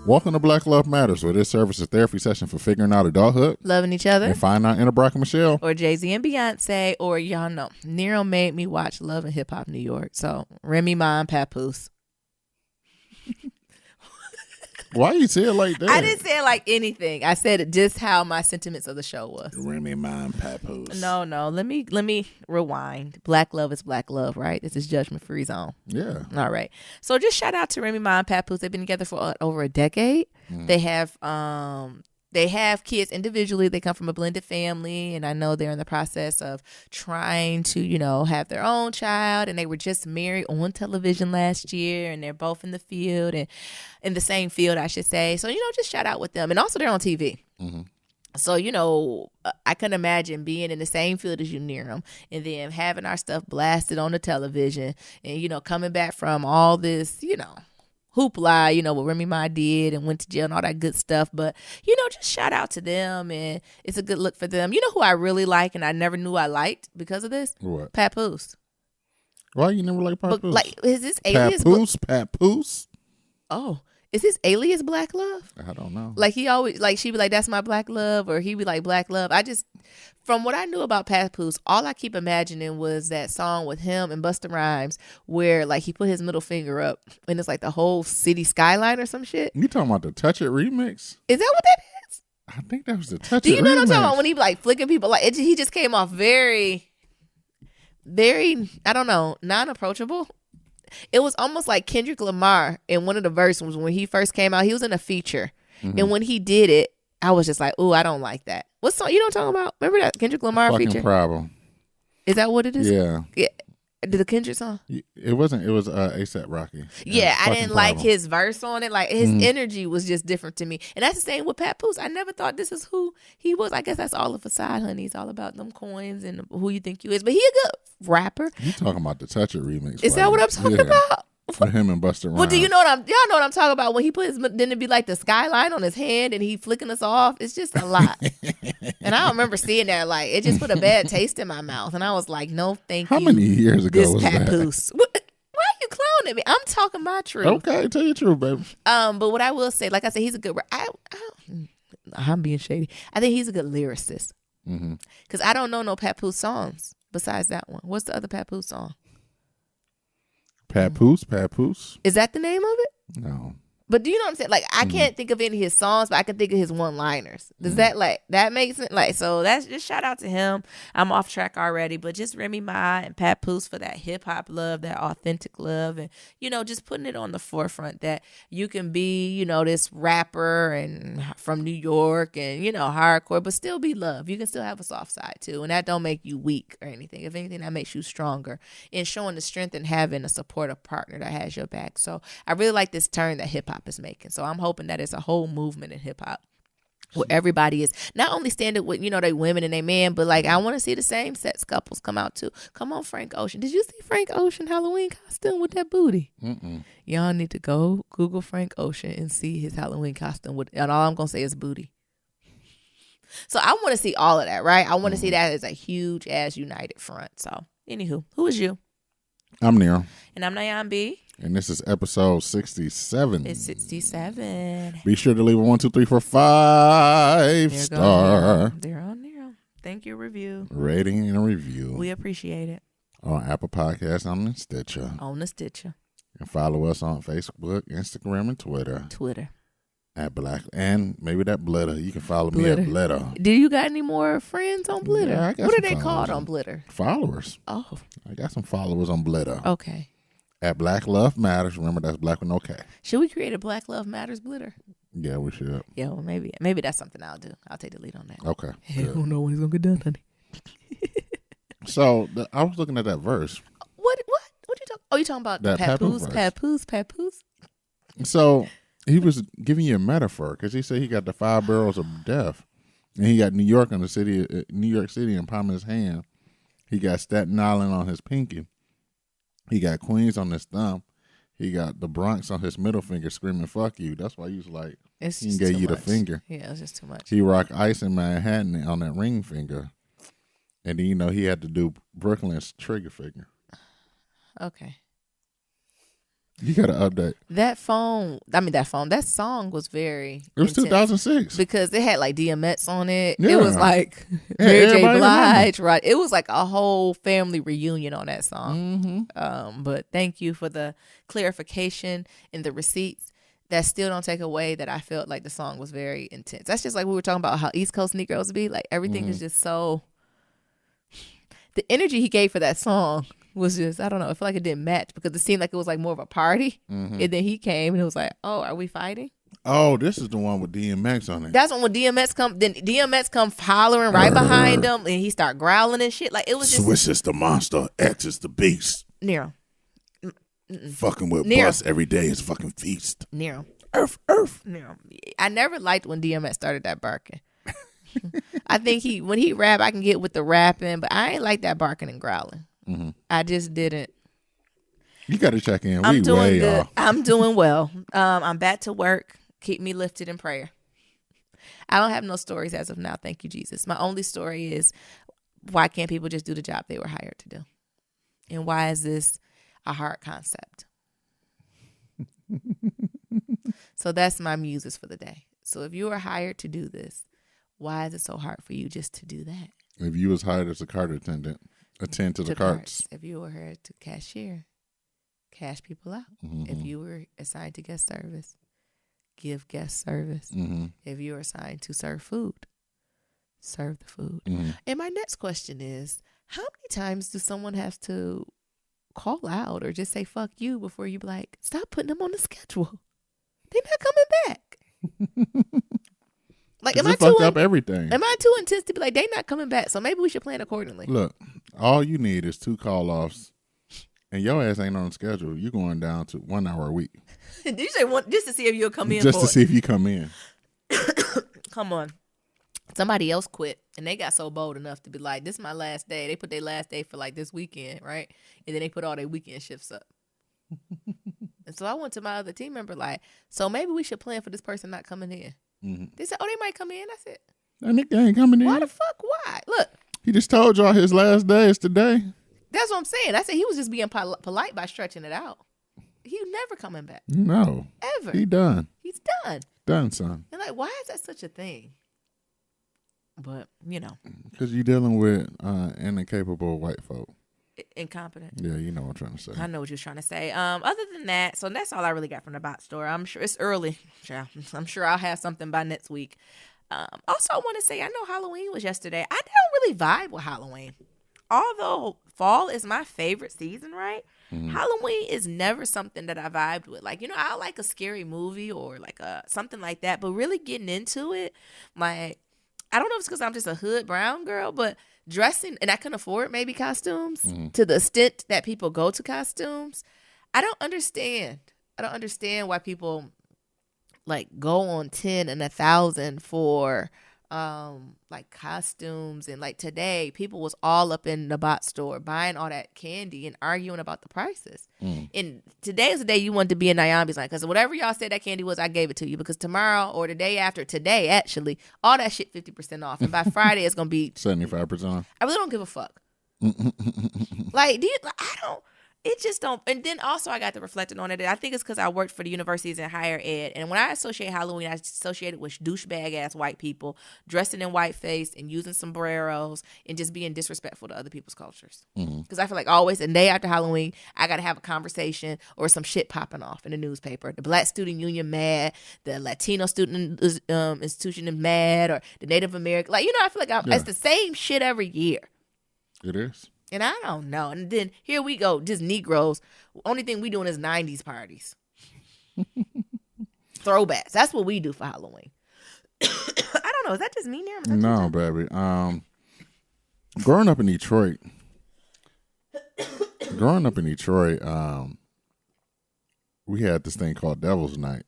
Welcome to Black Love Matters, where this service is therapy session for figuring out adulthood, loving each other, and finding out inner Brock and Michelle, or Jay-Z and Beyonce, or y'all know Nero made me watch Love and Hip Hop New York. So Remy Ma and Papoose. Why you say it like that? I didn't say it like anything. I said it just how my sentiments of the show was. Remy Ma and Papoose. No. Let me rewind. Black love is black love, right? This is Judgment Free Zone. Yeah. All right. So just shout out to Remy Ma and Papoose. They've been together for over a decade. They have kids individually. They come from a blended family, and I know they're in the process of trying to, have their own child. And they were just married on television last year, and they're both in the field and in the same field, I should say. So, just shout out with them. And also they're on TV. Mm-hmm. So, I can imagine being in the same field as you, Niram, and then having our stuff blasted on the television and, coming back from all this, hoopla, what Remy Ma did and went to jail and all that good stuff. But, just shout out to them, and it's a good look for them. You know who I really like and I never knew I liked because of this? What? Papoose. Why you never like Papoose? Is this alias? Papoose? Oh, is his alias Black Love? I don't know. Like he always, she'd be like, that's my Black Love, or he'd be like Black Love. From what I knew about Papoose, all I keep imagining was that song with him and Busta Rhymes where he put his middle finger up and it's like the whole city skyline or some shit. You talking about the Touch It remix? Is that what that is? I think that was the Touch It remix. Do you know what I'm talking about? When he be flicking people, he just came off very, very, I don't know, non-approachable. It was almost like Kendrick Lamar in one of the verses when he first came out. He was in a feature. Mm-hmm. And when he did it, I was just like, ooh, I don't like that. What song? You know what I'm talking about? Remember that Kendrick Lamar Fucking feature? Problem. Is that what it is? Yeah. Did the Kendrick song? It wasn't. It was A$AP Rocky. Yeah, I didn't like his verse on it. His energy was just different to me. And that's the same with Papoose. I never thought this is who he was. I guess that's all a facade, honey. It's all about them coins and who you think you is. But he a good rapper. You talking about the Touch It remix? Is that what I'm talking about? For him and Busta Rhymes. Well, do y'all know what I'm talking about? When he put then it'd be like the skyline on his hand and he flicking us off. It's just a lot. And I remember seeing that, it just put a bad taste in my mouth. And I was like, no, thank you. How many years ago this was Papoose. Why are you clowning me? I'm talking my truth. Okay, tell you the truth, baby. But what I will say, like I said, he's a good. I'm being shady. I think he's a good lyricist. Because I don't know no Papoose songs besides that one. What's the other Papoose song? Papoose. Is that the name of it? No. But do you know what I'm saying? I can't think of any of his songs, but I can think of his one-liners. Does that that makes sense? So that's just shout out to him. I'm off track already, but just Remy Ma and Papoose for that hip hop love, that authentic love, and just putting it on the forefront that you can be, this rapper and from New York and hardcore, but still be loved. You can still have a soft side too, and that don't make you weak or anything. If anything, that makes you stronger in showing the strength and having a supportive partner that has your back. So I really like this turn that hip hop is making. So I'm hoping that it's a whole movement in hip hop where everybody is not only standing with, they women and they men, but I want to see the same sex couples come out too. Come on, Frank Ocean. Did you see Frank Ocean Halloween costume with that booty? Y'all need to go Google Frank Ocean and see his Halloween costume and all I'm going to say is booty. So I want to see all of that, right? I want to see that as a huge ass united front. So anywho, who is you? I'm Nero. And I'm Nayan B. And this is episode 67. It's 67. Be sure to leave a 1, 2, 3, 4, 5 star. They're on there. Thank you, review. Rating and review. We appreciate it. On Apple Podcasts, on the Stitcher. And follow us on Facebook, Instagram, and Twitter. At Black. And maybe that Blitter. You can follow me at Blitter. Do you got any more friends on Blitter? Yeah, I got what some are they called on Blitter? Followers. Oh. I got some followers on Blitter. Okay. At Black Love Matters. Remember, that's Black with no K. Should we create a Black Love Matters Blitter? Yeah, we should. Yeah, well, maybe that's something I'll do. I'll take the lead on that. Okay. I don't know when it's going to get done, honey. So, I was looking at that verse. What you talking? Oh, you talking about that Papoose? So, he was giving you a metaphor because he said he got the 5 barrels of death. And he got New York City in palm of his hand. He got Staten Island on his pinky. He got Queens on his thumb. He got the Bronx on his middle finger screaming, fuck you. That's why he was like, he gave you the finger. Yeah, it's just too much. He rocked Ice in Manhattan on that ring finger. And then, he had to do Brooklyn's trigger finger. Okay. You got to update. That song was very It was intense 2006. because it had like DMX on it. Yeah. It was like Yeah, Mary J. everybody Blige, right? It was like a whole family reunion on that Mhm. song. But thank you for the clarification and the receipts. That still don't take away that I felt like the song was very intense. That's just like we were talking about how East Coast Negroes be. Like everything is just so. The energy he gave for that song was just, I don't know, I feel like it didn't match because it seemed like it was like more of a party. And then he came and it was like, oh, are we fighting? Oh, this is the one with DMX on it. That's when DMX come hollering right behind him and he start growling and shit. Like it was just Swiss is the monster, X is the beast. Nero. Fucking with Nero. Bus every day is fucking feast. Nero. Earth. Nero. I never liked when DMX started that barking. I think when he rap, I can get with the rapping, but I ain't like that barking and growling. I just didn't. You got to check in. I'm doing way good. off. I'm doing well. I'm back to work. Keep me lifted in prayer. I don't have no stories as of now. Thank you, Jesus. My only story is why can't people just do the job they were hired to do? And why is this a hard concept? So that's my muses for the day. So if you were hired to do this, why is it so hard for you just to do that? If you was hired as a cart attendant, attend to the carts. If you were hired to cashier, cash people out. If you were assigned to guest service, give guest service. If you were assigned to serve food, serve the food. And my next question is, how many times does someone have to call out or just say fuck you before you be like, stop putting them on the schedule? They're not coming back. Like, am I fucked up everything? Am I too intense to be like, they not coming back? So maybe we should plan accordingly. Look, all you need is 2 call-offs, and your ass ain't on the schedule. You going down to 1 hour a week. Did you say one just to see if you'll come in? Just to see if you come in. Come on. Somebody else quit, and they got so bold enough to be like, this is my last day. They put their last day for like this weekend, right? And then they put all their weekend shifts up. And so I went to my other team member like, so maybe we should plan for this person not coming in. They said, oh, they might come in. I said, that nigga ain't coming in. Why the fuck? Why? Look. He just told y'all his last day is today. That's what I'm saying. I said he was just being polite by stretching it out. He never coming back. No. Ever. He done. He's done. Done, son. And like, why is that such a thing? But, you know. Because you're dealing with incapable white folk. Incompetent. Yeah, you know what I'm trying to say. I know what you're trying to say. Other than that, so that's all I really got from the bot store. I'm sure it's early. I'm sure I'll have something by next week. Also, I want to say, I know Halloween was yesterday. I don't really vibe with Halloween. Although fall is my favorite season, right? Halloween is never something that I vibed with. Like, you know, I like a scary movie or like something like that, but really getting into it, like, I don't know if it's because I'm just a hood brown girl, but dressing, and I can afford maybe costumes to the extent that people go to costumes. I don't understand. Why people like go on 10 and 1,000 for like costumes. And like today, people was all up in the bot store buying all that candy and arguing about the prices. And today is the day you want to be in Nyambi's line, because whatever y'all said that candy was, I gave it to you, because tomorrow or the day after today, actually, all that shit 50% off, and by Friday it's gonna be 75%. I really don't give a fuck. Like, I don't. It just don't. And then also I got to reflecting on it. I think it's because I worked for the universities in higher ed. And when I associate Halloween, I associate it with douchebag ass white people dressing in whiteface and using sombreros and just being disrespectful to other people's cultures. Because I feel like always, a day after Halloween, I got to have a conversation or some shit popping off in the newspaper. The Black Student Union mad, the Latino Student Institution is mad, or the Native American. Like, you know, I feel like it's the same shit every year. It is. And I don't know. And then here we go, just Negroes. Only thing we doing is 90s parties. Throwbacks. That's what we do for Halloween. I don't know. Is that just me now? No, baby. Growing up in Detroit, we had this thing called Devil's Night.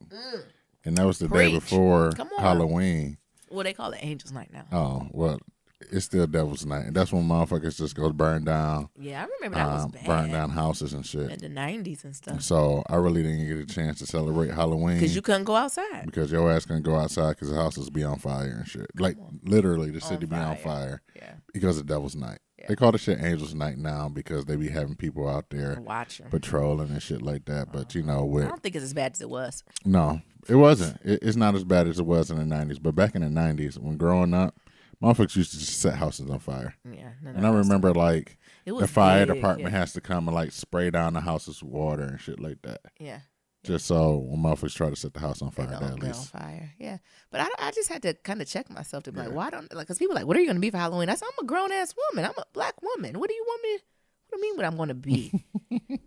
And that was the day before Halloween. Well, they call it Angel's Night now. Oh, well, it's still Devil's Night. And that's when motherfuckers just go burn down. Yeah, I remember that was bad. Burn down houses and shit. In the 90s and stuff. So I really didn't get a chance to celebrate Halloween. Because you couldn't go outside. Because your ass couldn't go outside because the houses be on fire and shit. Like, literally, the city be on fire. Yeah. Because of Devil's Night. They call the shit Angels Night now because they be having people out there Watch 'em. patrolling and shit like that. But you know, I don't think it's as bad as it was. no, it wasn't. It's not as bad as it was in the 90s. But back in the 90s, when growing up, motherfuckers used to just set houses on fire. Yeah, and I remember like the fire big, department has to come and like spray down the houses with water and shit like that. Yeah. Just so when motherfuckers try to set the house on fire, They at on least. fire. Yeah. But I just had to kind of check myself to be like, why don't, like, because people are like, what are you going to be for Halloween? I said, I'm a grown ass woman. I'm a black woman. What do you want me? What do you mean what I'm going to be?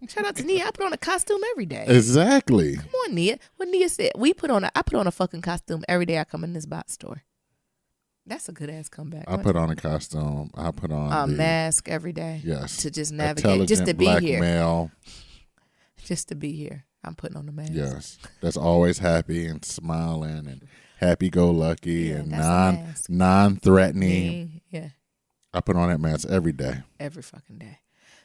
Shout out to Nia. I put on a costume every day. Exactly. Come on, Nia. What Nia said. I put on a fucking costume every day I come in this box store. That's a good ass comeback. I put on a costume. I put on a mask every day. Yes. To just navigate, just to be black here. Male. Just to be here. I'm putting on the mask. Yes. That's always happy and smiling and happy go lucky and non-threatening. Yeah. I put on that mask every day. Every fucking day.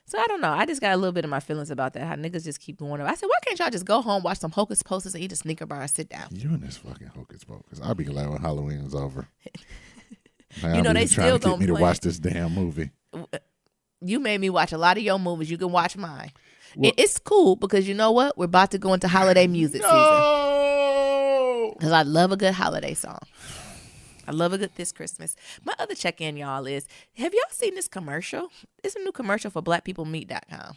So I don't know. I just got a little bit of my feelings about that. How niggas just keep going up. I said, why can't y'all just go home, watch some Hocus Pocus, and eat a Snicker bar and sit down? You and this fucking Hocus Pocus. I'll be glad when Halloween is over. You know, they still trying to get me to watch this damn movie. You made me watch a lot of your movies. You can watch mine. Well, it's cool because you know what? We're about to go into holiday music season. Because I love a good holiday song. I love a good this Christmas. My other check-in, y'all, is have y'all seen this commercial? It's a new commercial for blackpeoplemeet.com.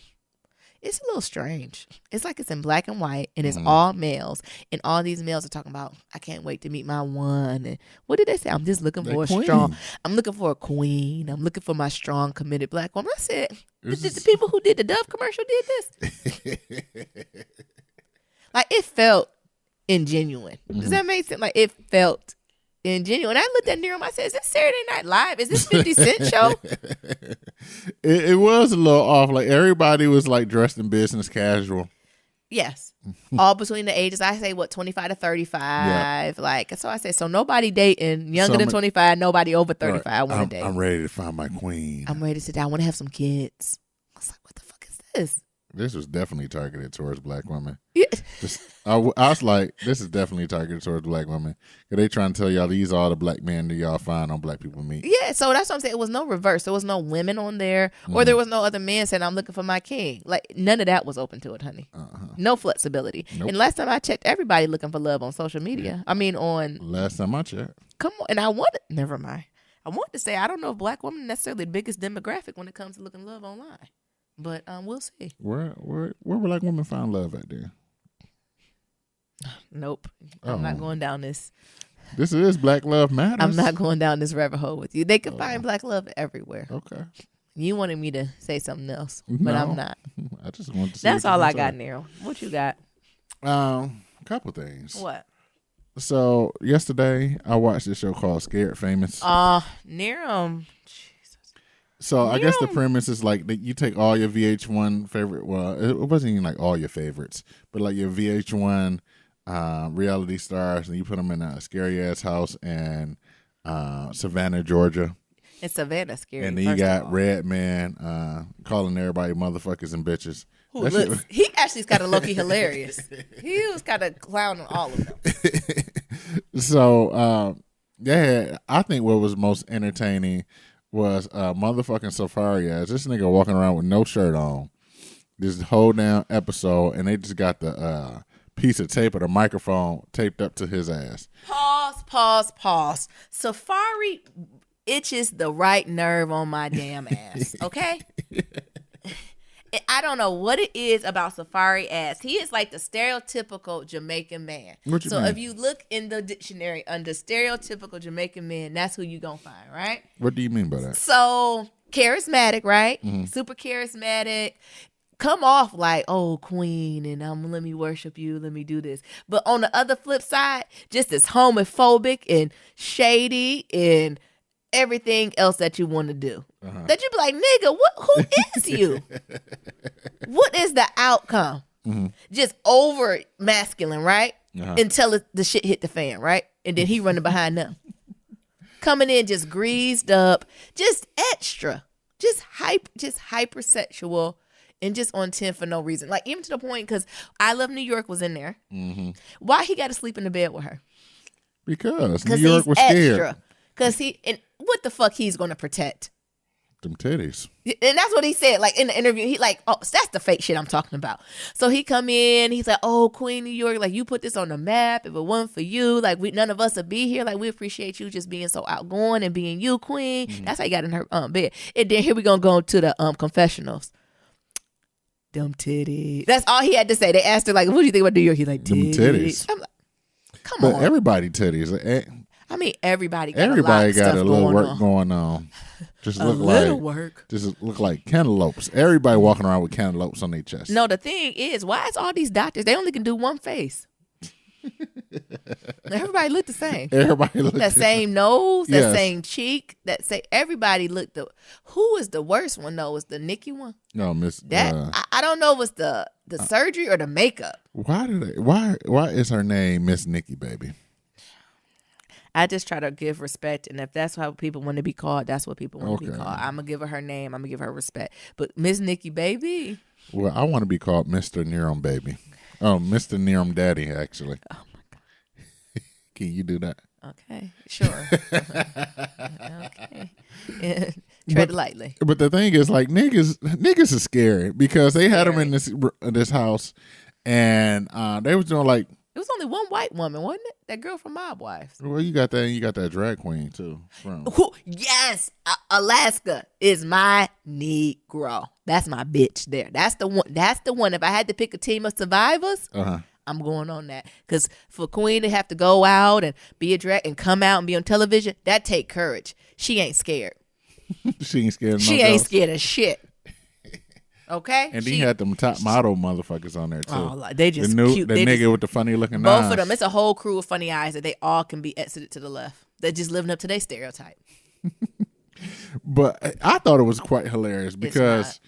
It's a little strange. It's like it's in black and white, and it's all males. And all these males are talking about, I can't wait to meet my one. And what did they say? I'm just looking for a strong, I'm looking for a queen. I'm looking for my strong, committed black woman. I said, the people who did the Dove commercial did this? Like, it felt ingenuine. Does that make sense? Like, it felt ingenuine. I looked at Nero. I said, is this Saturday Night Live? Is this 50 Cent show? It was a little off. Like, everybody was like dressed in business casual. Yes. All between the ages, I say, 25 to 35. Yeah. Like, so I said, so nobody dating younger than 25, nobody over 35 right. want to date. I'm ready to find my queen. I'm ready to sit down. I want to have some kids. I was like, what the fuck is this? This was definitely targeted towards black women. Yeah. I was like, this is definitely targeted towards black women. Because they trying to tell y'all these are all the black men that y'all find on Black People Meet. Yeah, so that's what I'm saying. It was no reverse. There was no women on there. Or there was no other man saying, I'm looking for my king. Like, none of that was open to it, honey. No flexibility. Nope. And last time I checked, everybody looking for love on social media. I mean, on... Last time I checked. Come on. And I wanted... Never mind. I wanted to say, I don't know if black women are necessarily the biggest demographic when it comes to looking love online. But we'll see. Where black women find love at there? Nope. I'm not going down this. This is Black Love Matters. I'm not going down this rabbit hole with you. They can find black love everywhere. Okay. You wanted me to say something else, but I'm not. I just wanted to see. That's all I got, Nero. What you got? A couple things. What? So yesterday I watched this show called Scared Famous. Nero. So I guess the premise is like that you take all your VH1 favorite. Well, it wasn't even like all your favorites, but like your VH1 reality stars, and you put them in a scary ass house in Savannah, Georgia. It's Savannah scary. And then you got Redman calling everybody motherfuckers and bitches. He actually's kind of low-key hilarious. He was kind of clowning all of them. So I think what was most entertaining was motherfucking Safari ass. This nigga walking around with no shirt on this whole damn episode, and they just got the piece of tape or the microphone taped up to his ass. Pause. Safari itches the right nerve on my damn ass, okay? I don't know what it is about Safari ass. He is like the stereotypical Jamaican man. What you mean? If you look in the dictionary under stereotypical Jamaican man, that's who you gonna find, right? What do you mean by that? So charismatic, right? Mm-hmm. Super charismatic. Come off like, oh, queen, and let me worship you, let me do this. But on the other flip side, just as homophobic and shady and everything else that you want to do. That you be like, nigga, who is you? What is the outcome? Mm-hmm. Just over masculine, right? Until the shit hit the fan, right? And then he running behind them. Coming in just greased up, just extra, just hypersexual, and just on 10 for no reason. Like, even to the point, because I Love New York was in there. Mm-hmm. Why he got to sleep in the bed with her? Because New York was scared. Because and what the fuck he's going to protect? Them titties. And that's what he said, like in the interview. He like, oh, that's the fake shit I'm talking about. So he come in, he's like, oh, Queen New York, like you put this on the map. If it wasn't for you, like none of us would be here. Like we appreciate you just being so outgoing and being you, Queen. That's how he got in her bed. And then here we gonna go to the confessionals. Them titties. That's all he had to say. They asked her like, what do you think about New York? He's like, titties. Them titties. I'm like, come on. But everybody titties. I mean, everybody got a little work going on. Just look like cantaloupes. Everybody walking around with cantaloupes on their chest. No, the thing is, why is all these doctors, they only can do one face? Everybody look the same. Everybody look that same nose, that same cheek, everybody looked who is the worst one though? Was the Nikki one? No, Miss I don't know if it's the surgery or the makeup. Why is her name Miss Nikki, baby? I just try to give respect, and if that's how people want to be called, that's what people want to be called. I'm gonna give her name. I'm gonna give her respect. But Miss Nikki, baby. Well, I want to be called Mr. Nerum, baby. Oh, Mr. Nerum, daddy. Actually. Oh my God. Can you do that? Okay, sure. Okay. Tread lightly. But the thing is, like niggas is scary because they had them in this house, and they was doing like. It was only one white woman, wasn't it? That girl from Mob Wives. Well, you got that, and you got that drag queen too. Yes, Alaska is my Negro. That's my bitch. There. That's the one. That's the one. If I had to pick a team of survivors, I'm going on that. Because for Queen to have to go out and be a drag and come out and be on television, that take courage. She ain't scared. She ain't scared. She ain't scared of shit. Okay, and he had them top model motherfuckers on there too. Oh, they just cute. The nigga with the funny looking eyes. Both of them. It's a whole crew of funny eyes that they all can be exited to the left. They're just living up to their stereotype. But I thought it was quite hilarious because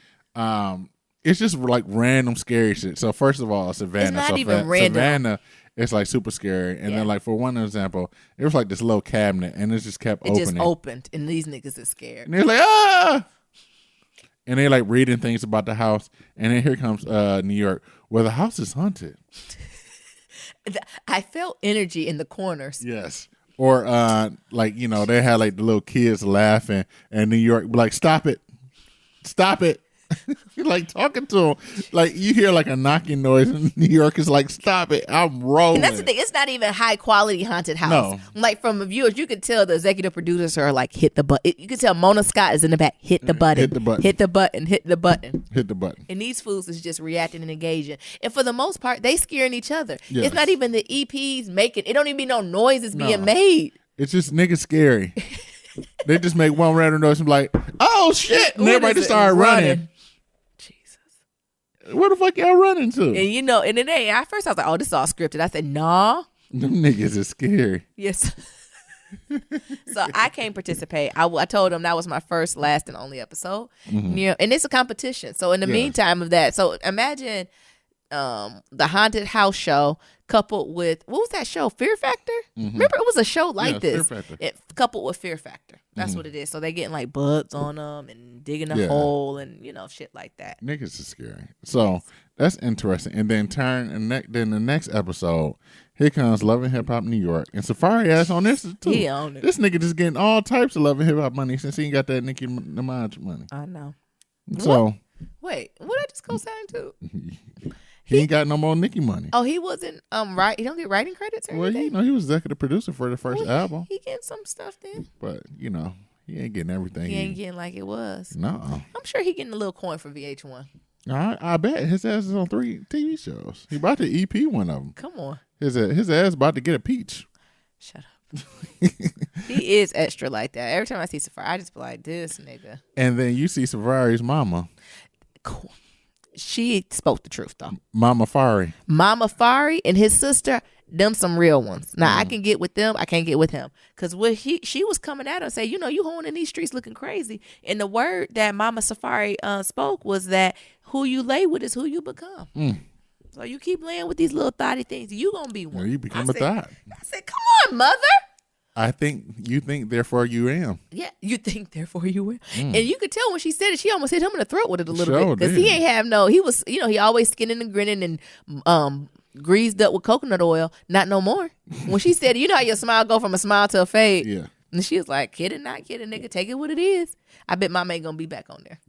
it's just like random scary shit. So first of all, Savannah. It's not even random. Savannah, it's like super scary. And then like for one example, it was like this little cabinet and it just kept opening. It just opened and these niggas are scared. And they're like, ah! And they like reading things about the house. And then here comes New York, where the house is haunted. I felt energy in the corners. Yes. Or like, you know, they had like the little kids laughing and New York be like, stop it. Stop it. You're like talking to them. Like you hear like a knocking noise and New York is like, stop it. I'm rolling. And that's the thing. It's not even high quality haunted house. No. Like from the viewers, you could tell the executive producers are like, hit the button. You can tell Mona Scott is in the back. Hit the button. Hit the button. Hit the button. Hit the button. Hit the button. And these fools is just reacting and engaging. And for the most part, they scaring each other. Yes. It's not even the EPs making. It don't even be no noises being made. It's just niggas scary. They just make one random noise and be like, oh shit. And everybody just started running. Where the fuck y'all running to? And you know, and then at first I was like, oh, this is all scripted. I said, nah. Them niggas is scary. Yes. So I can't participate. I told them that was my first, last, and only episode. Mm-hmm. You know, and it's a competition. So in the meantime of that, so imagine the haunted house show coupled with, what was that show? Fear Factor? Mm-hmm. Remember, it was a show like this. Fear Factor. Coupled with Fear Factor. That's what it is. So they getting like bugs on them and digging a hole and, you know, shit like that. Niggas is scary. So that's interesting. And then then the next episode, here comes Love and Hip Hop New York. And Safari ass on this too. He on it. This nigga just getting all types of Love and Hip Hop money since he ain't got that Nicki Minaj money. I know. So. Wait, what I just co-sign to? He ain't got no more Nicki money. Oh, he wasn't right. He don't get writing credits or anything? Well, you know, he was executive producer for the first album. He getting some stuff then. But, you know, he ain't getting everything. He ain't getting like it was. No. I'm sure he getting a little coin for VH1. I bet his ass is on 3 TV shows. He about to EP one of them. Come on. His ass about to get a peach. Shut up. He is extra like that. Every time I see Safari, I just be like, this nigga. And then you see Safari's mama. Cool. She spoke the truth though. Mama Fari and his sister, them some real ones. Now I can get with them, I can't get with him. Cause when she was coming at her and say, you know, you hoeing in these streets looking crazy. And the word that Mama Safari spoke was that who you lay with is who you become. So you keep laying with these little thotty things, you gonna be one. Yeah, you become a thot. I said, come on, mother. I think you think, therefore you am. Yeah, you think, therefore you will. And you could tell when she said it, she almost hit him in the throat with it a little bit. Because he ain't have he was, you know, he always skinning and grinning and greased up with coconut oil. Not no more. When she said, you know how your smile go from a smile to a fade? Yeah. And she was like, kidding, not kidding, nigga. Take it what it is. I bet Mama ain't going to be back on there.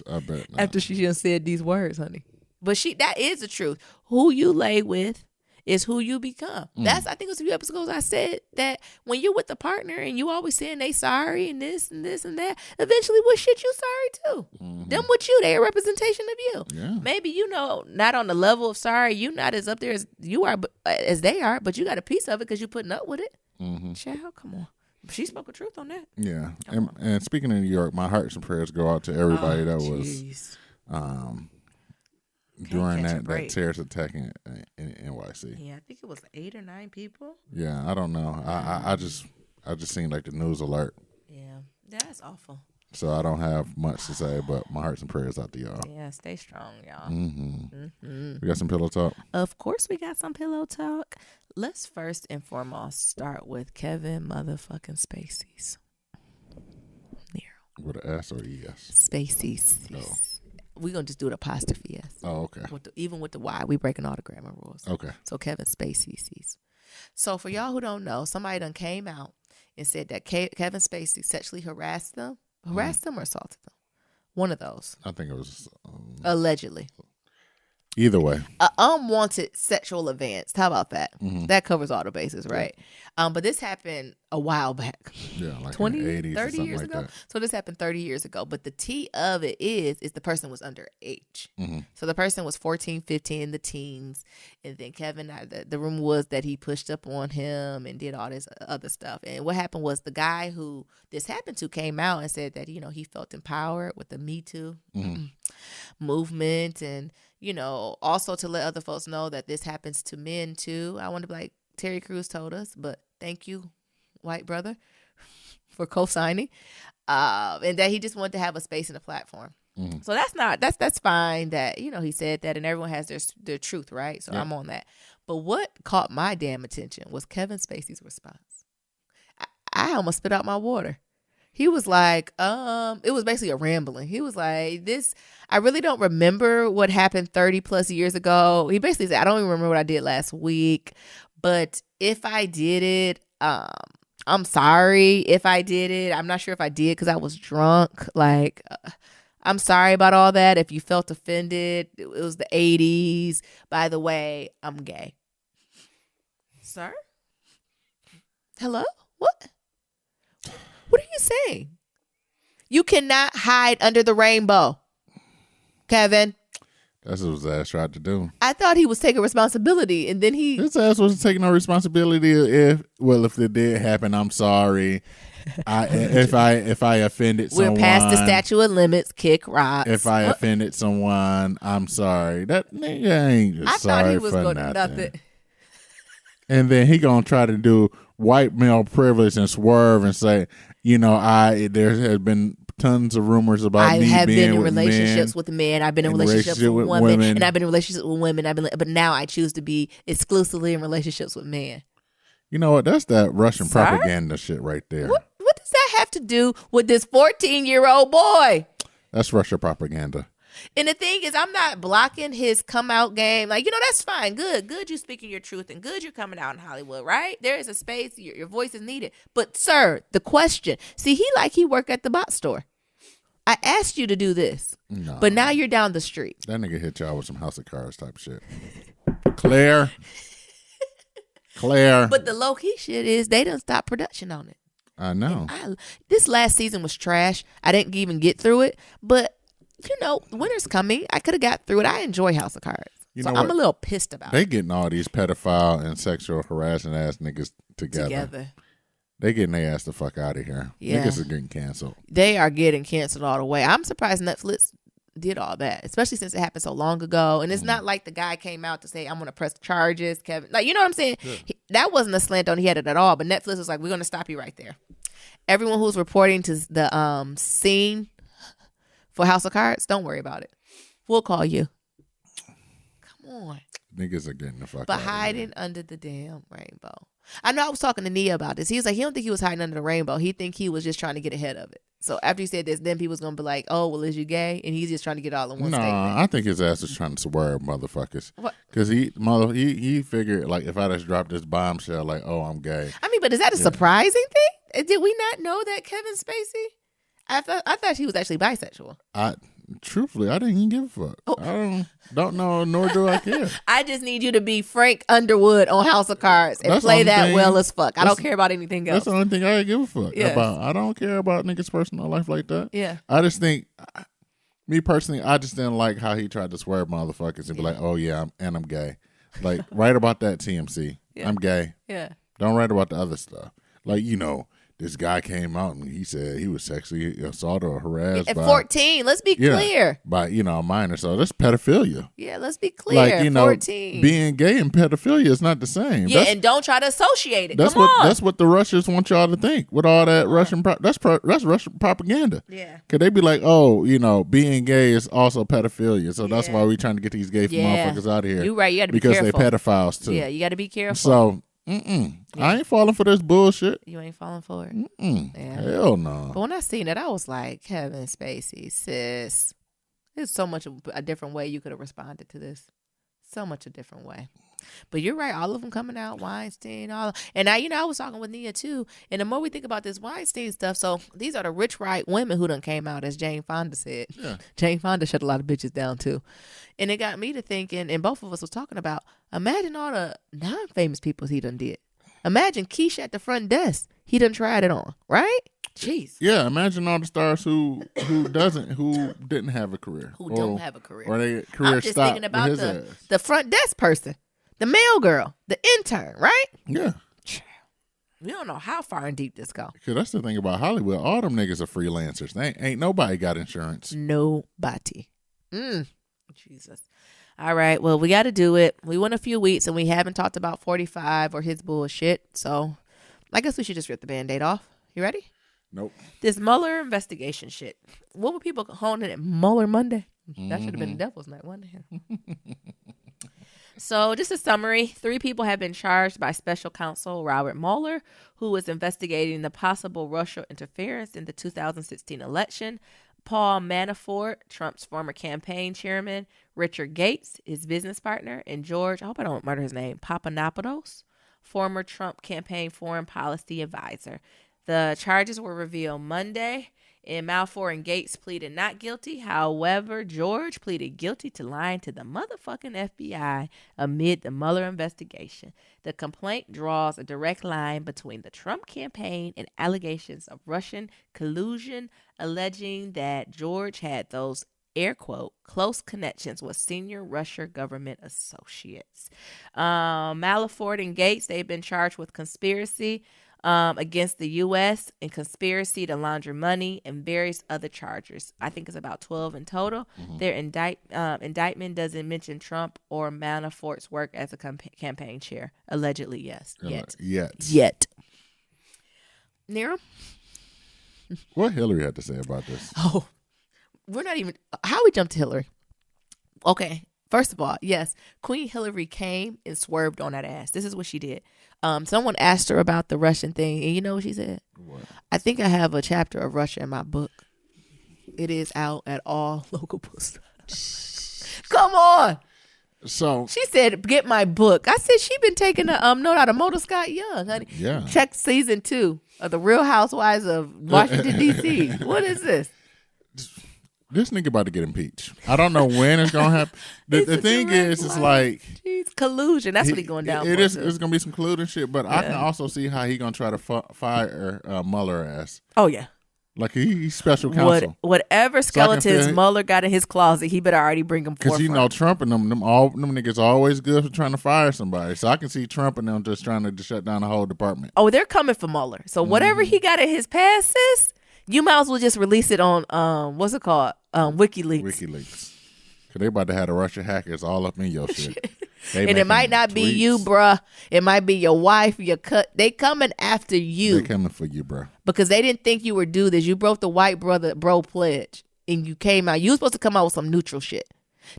I bet not. After she just said these words, honey. But that is the truth. Who you lay with is who you become. That's, I think it was a few episodes I said that when you're with a partner and you always saying they sorry and this and this and that, eventually what shit you sorry too. Them with you, they a representation of you. Yeah. Maybe, not on the level of sorry, you not as up there as you are, as they are, but you got a piece of it because you putting up with it. Child, come on. She spoke the truth on that. Yeah. And speaking of New York, my hearts and prayers go out to everybody that was during that terrorist attack in NYC. Yeah, I think it was 8 or 9 people. Yeah, I don't know. I just seen like the news alert. Yeah, that's awful. So I don't have much to say, but my hearts and prayers out to y'all. Yeah, stay strong, y'all. We got some pillow talk? Of course we got some pillow talk. Let's first and foremost start with Kevin motherfucking Spacey's. With an S or ES? Spacey's. Oh. We're going to just do an apostrophe S. Oh, okay. Even with the Y, we breaking all the grammar rules. Okay. So Kevin Spacey's. So for y'all who don't know, somebody done came out and said that Kevin Spacey sexually harassed them. Harassed them or assaulted them? One of those. I think it was... Allegedly. Either way. Unwanted sexual advance. How about that? That covers all the bases, right? Yeah. But this happened a while back. Yeah, like 20, in the 80s 30 years like ago. that. So this happened 30 years ago. But the tea of it is the person was underage. So the person was 14, 15 in the teens. And then Kevin, the rumor was that he pushed up on him and did all this other stuff. And what happened was the guy who this happened to came out and said that, he felt empowered with the Me Too movement. And, also to let other folks know that this happens to men too. I want to be like, Terry Crews told us, but thank you, white brother, for co-signing. And that he just wanted to have a space and a platform. So that's fine that, he said that, and everyone has their truth, right? So I'm on that. But what caught my damn attention was Kevin Spacey's response. I almost spit out my water. He was like, it was basically a rambling. He was like, I really don't remember what happened 30 plus years ago. He basically said, I don't even remember what I did last week, but if I did it, I'm sorry if I did it. I'm not sure if I did because I was drunk. Like, I'm sorry about all that. If you felt offended, it was the 80s. By the way, I'm gay. Sir? Hello? What? What are you saying? You cannot hide under the rainbow, Kevin. That's what his ass tried to do. I thought he was taking responsibility, and then his ass wasn't taking no responsibility. If it did happen, I'm sorry. If I offended someone, we're past the statute of limits. Kick rocks. If I offended someone, I'm sorry. That nigga ain't just sorry. I thought he was going to nothing. And then he gonna try to do white male privilege and swerve and say, there has been tons of rumors about me being in relationships with men. I've been in relationships with women, and I've been in relationships with women. But now I choose to be exclusively in relationships with men. You know what? That's that Russian propaganda shit right there. What does that have to do with this 14-year-old boy? That's Russia propaganda. And the thing is, I'm not blocking his come out game. Like, that's fine. Good. You speaking your truth, and good you're coming out in Hollywood, right? There is a space. Your voice is needed. But sir, the question, see, he work at the bot store. I asked you to do this, but now you're down the street. That nigga hit y'all with some House of Cards type shit. Claire. But the low key shit is they done stop production on it. I know. This last season was trash. I didn't even get through it, but winter's coming. I could have got through it. I enjoy House of Cards. I'm a little pissed about it. They getting all these pedophile and sexual harassing ass niggas together. They getting their ass the fuck out of here. Yeah. Niggas are getting canceled. They are getting canceled all the way. I'm surprised Netflix did all that, especially since it happened so long ago. And it's not like the guy came out to say, I'm going to press charges, Kevin. Like, you know what I'm saying? Yeah. That wasn't a slant on he had it at all. But Netflix was like, we're going to stop you right there. Everyone who's reporting to the scene for House of Cards, don't worry about it. We'll call you. Come on. Niggas are getting the fuck out. But hiding under the damn rainbow. I know I was talking to Nia about this. He was like, he don't think he was hiding under the rainbow. He think he was just trying to get ahead of it. So after he said this, then people's going to be like, oh, well, is you gay? And he's just trying to get all in one statement. I think his ass is trying to swerve motherfuckers. What? Because he figured, like, if I just dropped this bombshell, like, oh, I'm gay. I mean, but is that a surprising thing? Did we not know that Kevin Spacey? I thought he was actually bisexual. Truthfully, I didn't even give a fuck. Oh. I don't know, nor do I care. I just need you to be Frank Underwood on House of Cards and play that well as fuck. I don't care about anything else. That's the only thing I give a fuck about. I don't care about niggas' personal life like that. Yeah. I just think, me personally, I just didn't like how he tried to swear motherfuckers and be like, oh yeah, I'm gay. Like, write about that, TMC. Yeah. I'm gay. Yeah. Don't write about the other stuff. Like, this guy came out and he said he was sexually assaulted or harassed at 14. Let's be clear. By a minor. So that's pedophilia. Yeah, let's be clear. 14. Being gay and pedophilia is not the same. Yeah, and don't try to associate it. That's That's what the Russians want y'all to think with all that Russian. That's Russian propaganda. Yeah. Cause they be like, oh, being gay is also pedophilia. So that's why we trying to get these gay motherfuckers out of here. You're right. You got to be careful because they pedophiles too. Yeah, you got to be careful. So. I ain't falling for this bullshit. You ain't falling for it? Yeah. Hell no. But when I seen it, I was like, Kevin Spacey, sis. There's so much a different way you could have responded to this. So much a different way. But you're right. All of them coming out, Weinstein, and I was talking with Nia too. And the more we think about this Weinstein stuff, so these are the rich white women who done came out, as Jane Fonda said. Yeah. Jane Fonda shut a lot of bitches down too. And it got me to thinking, and both of us was talking about, imagine all the non-famous people he done did. Imagine Keisha at the front desk. He done tried it on, right? Jeez. Yeah, imagine all the stars who didn't have a career. Who don't have a career. Or their career I'm just stopped thinking about with his ass. the front desk person. The mail girl, the intern, right? Yeah. We don't know how far and deep this go. Because that's the thing about Hollywood. All them niggas are freelancers. They ain't nobody got insurance. Nobody. Jesus. All right. Well, we got to do it. We went a few weeks and we haven't talked about 45 or his bullshit. So I guess we should just rip the Band-Aid off. You ready? Nope. This Mueller investigation shit. What were people holding it? Mueller Monday? That should have been Devil's Night one day. So just a summary, 3 people have been charged by special counsel Robert Mueller, who is investigating the possible Russia interference in the 2016 election. Paul Manafort, Trump's former campaign chairman, Richard Gates, his business partner, and George, I hope I don't murder his name, Papadopoulos, former Trump campaign foreign policy advisor. The charges were revealed Monday, and Manafort and Gates pleaded not guilty. However, George pleaded guilty to lying to the motherfucking FBI amid the Mueller investigation. The complaint draws a direct line between the Trump campaign and allegations of Russian collusion, alleging that George had those, air quote, close connections with senior Russia government associates. Manafort and Gates, they've been charged with conspiracy against the U.S. and conspiracy to launder money and various other charges. I think it's about 12 in total. Mm-hmm. Their indictment doesn't mention Trump or Manafort's work as a campaign chair. Allegedly, yes. Yet. Nero? What Hillary had to say about this? Oh, we're not even... How we jumped to Hillary? Okay. First of all, yes, Queen Hillary came and swerved on that ass. This is what she did. Someone asked her about the Russian thing, and you know what she said? What? I think I have a chapter of Russia in my book. It is out at all local books. Come on. So she said, "Get my book." I said she been taking a note out of Mota Scott Young, honey. Yeah. Check season 2 of The Real Housewives of Washington D.C. What is this? This nigga about to get impeached. I don't know when it's gonna happen. The thing is, it's like collusion. That's what he's going down. It's gonna be some collusion shit. But I can also see how he gonna try to fire Mueller ass. Oh yeah. Like he's special counsel. Whatever skeletons Mueller got in his closet, he better already bring them forth. Because Trump and them niggas always good for trying to fire somebody. So I can see Trump and them just trying to shut down the whole department. Oh, they're coming for Mueller. So whatever he got in his past, sis, you might as well just release it on what's it called? WikiLeaks. WikiLeaks. Because they about to have the Russian hackers all up in your shit. And it might not be you, bruh. It might be your wife, your They coming after you. They coming for you, bruh. Because they didn't think you would do this. You broke the white bro pledge. And you came out. You were supposed to come out with some neutral shit.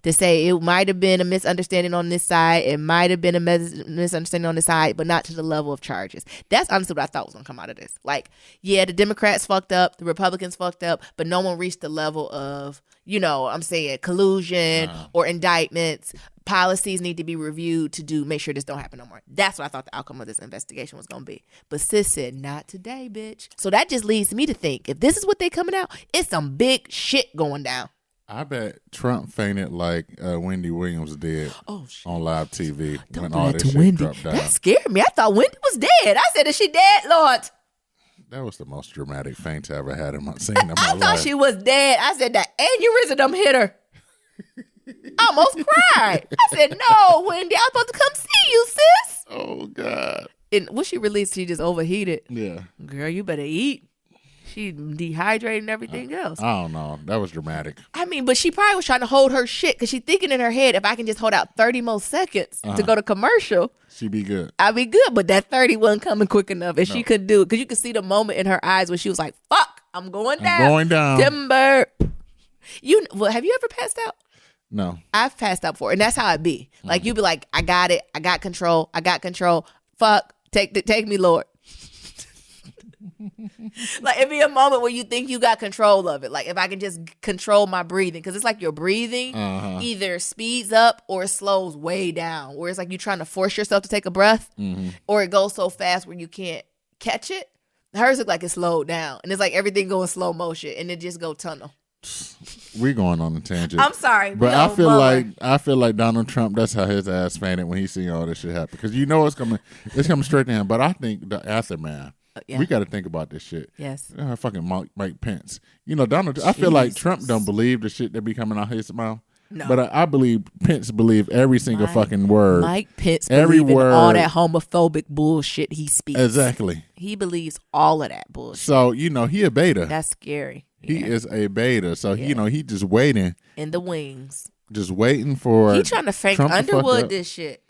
To say it might have been a misunderstanding on this side. It might have been a misunderstanding on this side. But not to the level of charges. That's honestly what I thought was going to come out of this. Like, yeah, the Democrats fucked up. The Republicans fucked up. But no one reached the level of, I'm saying, collusion or indictments. policies need to be reviewed to make sure this don't happen no more. That's what I thought the outcome of this investigation was gonna be. But sis said, not today, bitch. So that just leads me to think, if this is what they coming out, it's some big shit going down. I bet Trump fainted like Wendy Williams did on live TV when all this shit dropped down. That scared me. I thought Wendy was dead. I said, is she dead, Lord? That was the most dramatic faint I ever had in my scene in my life. I thought she was dead. I said, that aneurysm hit her. I almost cried. I said, no, Wendy, I was supposed to come see you, sis. Oh, God. And when she released, she just overheated. Yeah. Girl, you better eat. She dehydrated and everything else. I don't know. That was dramatic. I mean, but she probably was trying to hold her shit because she's thinking in her head, if I can just hold out 30 more seconds to go to commercial, she'd be good. I'd be good. But that 30 wasn't coming quick enough. And she couldn't do it because you could see the moment in her eyes when she was like, fuck, I'm going down. I'm going down. Timber. Have you ever passed out? No. I've passed out before, and that's how it be. Like, you be like, I got it. I got control. Fuck. Take me, Lord. Like, it be a moment where you think you got control of it. Like, if I can just control my breathing. Because it's like your breathing either speeds up or it slows way down. Where it's like you're trying to force yourself to take a breath. Or it goes so fast where you can't catch it. Hers look like it slowed down. And it's like everything going slow motion. And it just go tunnel. We're going on a tangent. I'm sorry, but I feel like Donald Trump. That's how his ass fainted when he seen all this shit happen. Because you know it's coming straight to him. But I think the aftermath. We got to think about this shit. Yes. Fucking Mike Pence. You know, Donald. I feel like Trump don't believe the shit that be coming out his mouth. No. But I believe Pence believe every single fucking word. Mike Pence every word. All that homophobic bullshit he speaks. Exactly. He believes all of that bullshit. So, you know, he a beta. That's scary. He is a beta. So, you know, he just waiting. In the wings. Just waiting for he trying to Frank Trump Underwood this shit.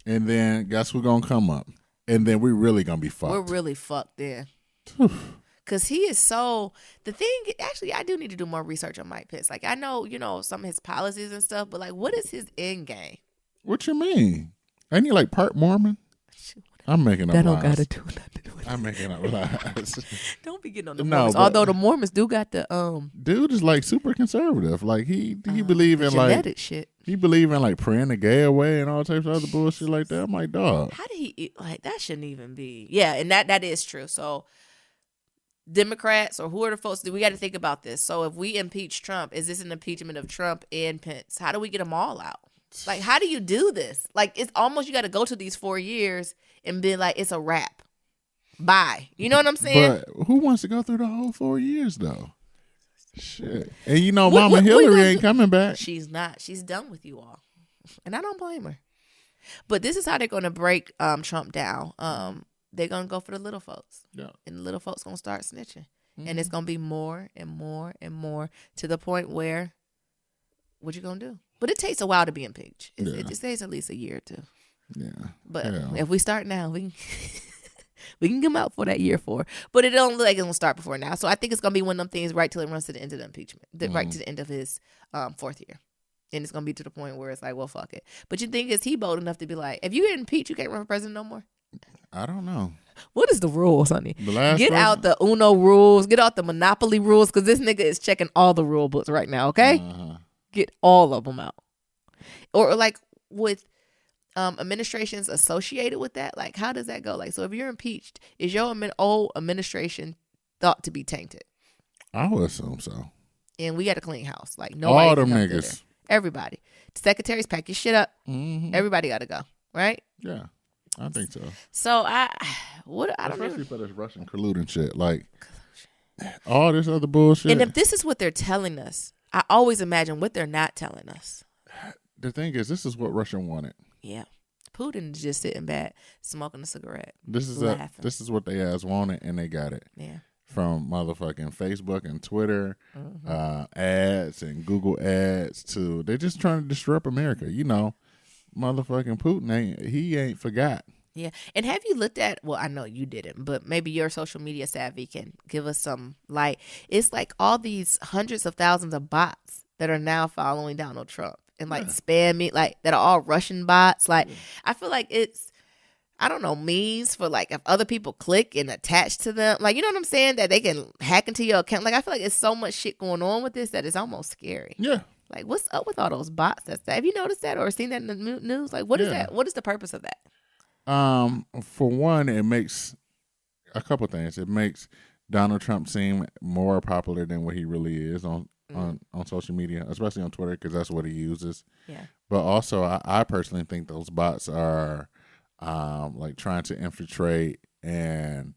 And then guess what's going to come up? And then we're really going to be fucked. We're really fucked then. Because he is so... The thing... Actually, I do need to do more research on Mike Pence. Like, I know, you know, some of his policies and stuff, but, like, what is his end game? What you mean? Ain't he, like, part Mormon? I'm making up lies. That don't got to do nothing with it. I'm making up lies. Don't be getting on the Mormons. Although the Mormons do got the... Dude is, like, super conservative. Like, he believe in, like... genetic shit. He believe in, like, praying the gay away and all types of other bullshit like that. I'm like, dog. How did he... Like, that shouldn't even be... Yeah, and that is true. So... Democrats or who are the folks we got to think about this. So if we impeach Trump, is this an impeachment of Trump and Pence? How do we get them all out? Like, how do you do this? Like, it's almost you got to go to these 4 years and be like, it's a wrap. Bye. You know what I'm saying? But who wants to go through the whole 4 years though? Shit. And you know, Mama Hillary ain't coming back. She's not. She's done with you all, and I don't blame her. But this is how they're going to break Trump down. They're going to go for the little folks. Yeah. And the little folks going to start snitching. Mm-hmm. And it's going to be more and more and more to the point where, what you going to do? But it takes a while to be impeached. It just takes at least a year or two. Yeah. But if we start now, we can come out for that year 4. But it don't look like it's going to start before now. So I think it's going to be one of them things right till it runs to the end of the impeachment. Right to the end of his 4th year. And it's going to be to the point where it's like, well, fuck it. But you think, is he bold enough to be like, if you get impeached, you can't run for president no more? I don't know. What is the rules, honey? Get out the Uno rules. Get out the Monopoly rules, because this nigga is checking all the rule books right now, okay? Get all of them out. Or like with administrations associated with that, like how does that go? Like, so if you're impeached, is your old administration thought to be tainted? I would assume so. And we got a clean house. Like, nobody. All them niggas. Everybody. Secretaries, pack your shit up. Mm-hmm. Everybody got to go, right? Yeah. I think so. So I don't know. Especially for this Russian colluding shit, like all this other bullshit. And if this is what they're telling us, I always imagine what they're not telling us. The thing is, this is what Russia wanted. Yeah, Putin is just sitting back, smoking a cigarette. This is what they ass wanted, and they got it. Yeah. From motherfucking Facebook and Twitter, ads and Google ads to they're just trying to disrupt America. You know. Motherfucking Putin ain't forgot. Yeah. And have you looked at, well, I know you didn't, but maybe your social media savvy can give us some light. It's like all these hundreds of thousands of bots that are now following Donald Trump and like spamming, like that are all Russian bots. Like I feel like it's, I don't know, means for like if other people click and attach to them, like, you know what I'm saying? That they can hack into your account. Like I feel like it's so much shit going on with this that it's almost scary. Yeah. Like, what's up with all those bots? Have you noticed that or seen that in the news? Like, what is that? What is the purpose of that? For one, it makes a couple things. It makes Donald Trump seem more popular than what he really is on social media, especially on Twitter, because that's what he uses. Yeah. But also, I personally think those bots are like trying to infiltrate and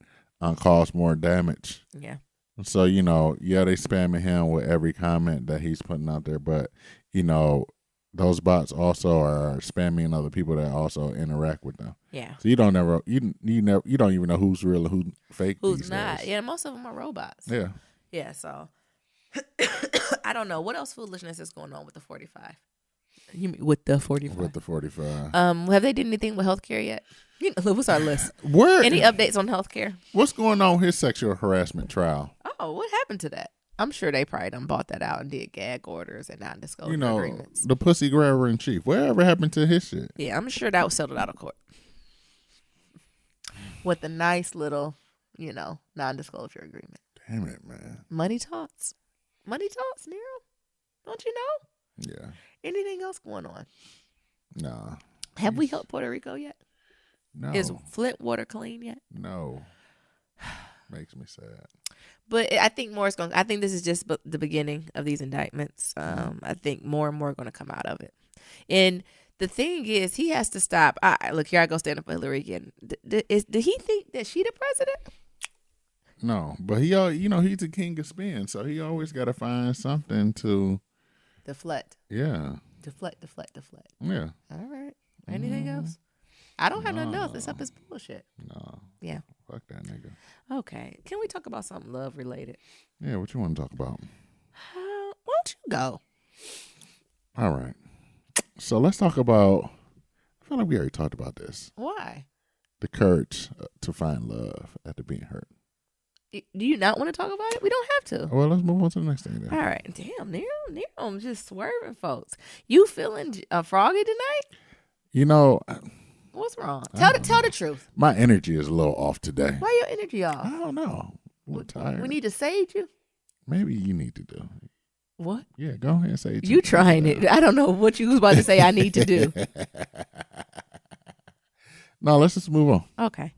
cause more damage. Yeah. So, they spamming him with every comment that he's putting out there, but those bots also are spamming other people that also interact with them. Yeah. So you don't even know who's real and who's fake. Who's not? Days. Yeah, most of them are robots. Yeah. Yeah. So I don't know what else foolishness is going on with the 45. You mean with the 45? With the 45. Have they did anything with healthcare yet? What's our list? Any updates on healthcare? What's going on with his sexual harassment trial? Oh, what happened to that? I'm sure they probably done bought that out and did gag orders and non-disclosure agreements. The pussy grabber in chief. Whatever happened to his shit? Yeah, I'm sure that was settled out of court with a nice little, non-disclosure agreement. Damn it, man. Money talks, Nero. Don't you know? Yeah. Anything else going on? Nah. Have we helped Puerto Rico yet? No. Is Flint water clean yet? No. Makes me sad. But I think more is going. I think this is just the beginning of these indictments. I think more and more are going to come out of it. And the thing is, he has to stop. Look, here I go stand up for Hillary again. Did he think that she the president? No, but he's a king of spin, so he always got to find something to deflect. Yeah. Deflect. Yeah. All right. Anything else? I don't have nothing else except his bullshit. No. Yeah. Fuck that nigga. Okay. Can we talk about something love related? Yeah, what you want to talk about? Why don't you go? All right. So let's talk about, I feel like we already talked about this. Why? The courage to find love after being hurt. Do you not want to talk about it? We don't have to. Well, let's move on to the next thing then. All right. Damn, Nero, I'm just swerving, folks. You feeling froggy tonight? What's wrong? Tell the truth. My energy is a little off today. Why your energy off? I don't know. I'm tired. We need to sage you. Maybe you need to do. What? Yeah, go ahead and say it. You trying it. I don't know what you was about to say I need to do. No, let's just move on. Okay.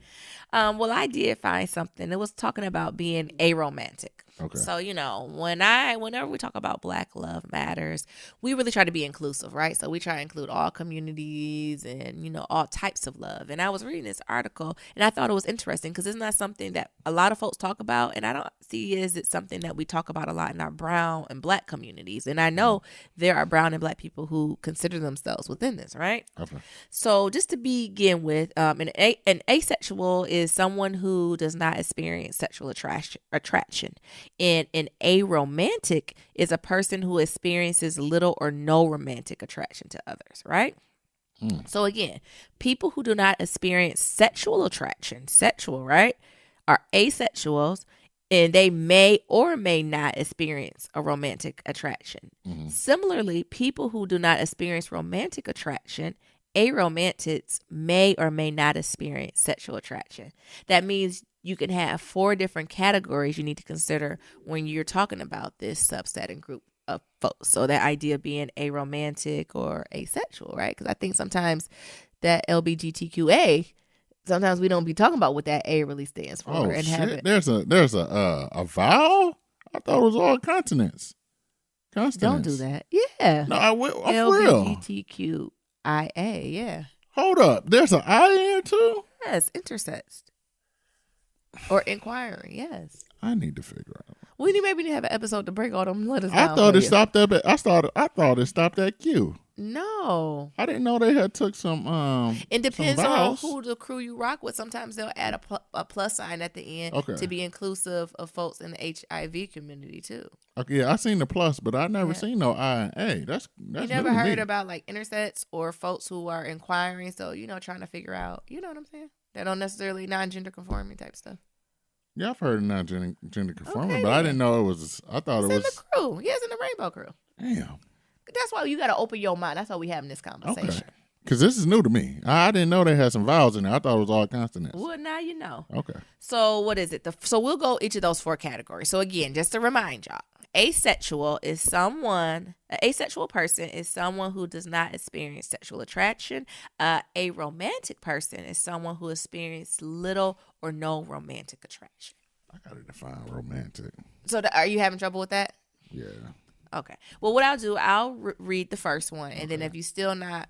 Well, I did find something. It was talking about being aromantic. Okay. So, whenever we talk about Black Love Matters, we really try to be inclusive, right? So we try to include all communities and, all types of love. And I was reading this article and I thought it was interesting because it's not something that a lot of folks talk about. And I don't see it's something that we talk about a lot in our brown and Black communities. And I know there are brown and Black people who consider themselves within this, right? Okay. So just to begin with, an asexual is someone who does not experience sexual attraction. And an aromantic is a person who experiences little or no romantic attraction to others, right? So again, people who do not experience sexual attraction, right, are asexuals, and they may or may not experience a romantic attraction. Similarly, people who do not experience romantic attraction, aromantics, may or may not experience sexual attraction. That means you can have 4 different categories you need to consider when you're talking about this subset and group of folks. So that idea being aromantic or asexual, right? Because I think sometimes that LGBTQA, sometimes we don't be talking about what that A really stands for. Oh, shit. There's a vowel? I thought it was all consonants. Don't do that. Yeah. No, I'm for real. LGBTQIA, yeah. Hold up. There's an I in there too? Yes, intersexed. Or inquiring, yes. I need to figure out. We maybe need to have an episode to break all them letters down. I thought it stopped at Q. No. I didn't know they had took some It depends on who the crew you rock with. Sometimes they'll add a plus sign at the end to be inclusive of folks in the HIV community too. Okay, yeah, I seen the plus, but I never seen no I and A. That's you never heard about like intersex or folks who are inquiring, so trying to figure out, you know what I'm saying? They don't necessarily non-gender conforming type stuff. Yeah, I've heard of non-gender conforming, but I didn't know it was. I thought it was in the crew. Yes, in the Rainbow Crew. Damn. That's why you got to open your mind. That's why we having this conversation. Okay. Because this is new to me. I didn't know they had some vowels in there. I thought it was all consonants. Well, now you know. Okay. So what is it? So we'll go each of those 4 categories. So again, just to remind y'all, asexual is someone. An asexual person is someone who does not experience sexual attraction. A romantic person is someone who experiences little or no romantic attraction. I gotta define romantic. So, are you having trouble with that? Yeah. Okay. Well, what I'll do, I'll read the first one, and then if you still not